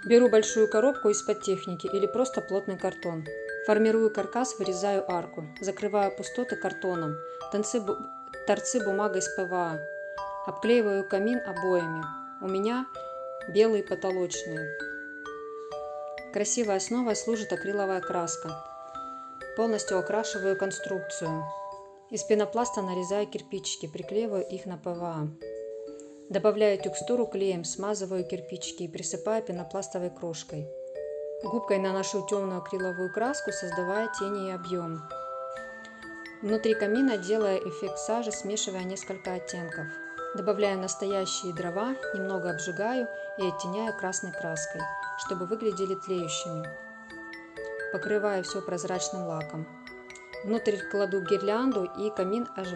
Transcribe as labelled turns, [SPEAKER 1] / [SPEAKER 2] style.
[SPEAKER 1] Беру большую коробку из-под техники или просто плотный картон. Формирую каркас, вырезаю арку. Закрываю пустоты картоном. Торцы бумагой с ПВА. Обклеиваю камин обоями. У меня белые потолочные. Красивой основой служит акриловая краска. Полностью окрашиваю конструкцию. Из пенопласта нарезаю кирпичики, приклеиваю их на ПВА. Добавляю текстуру клеем, смазываю кирпичики и присыпаю пенопластовой крошкой. Губкой наношу темную акриловую краску, создавая тени и объем. Внутри камина делаю эффект сажи, смешивая несколько оттенков. Добавляю настоящие дрова, немного обжигаю и оттеняю красной краской, чтобы выглядели тлеющими. Покрываю все прозрачным лаком. Внутрь кладу гирлянду, и камин оживает.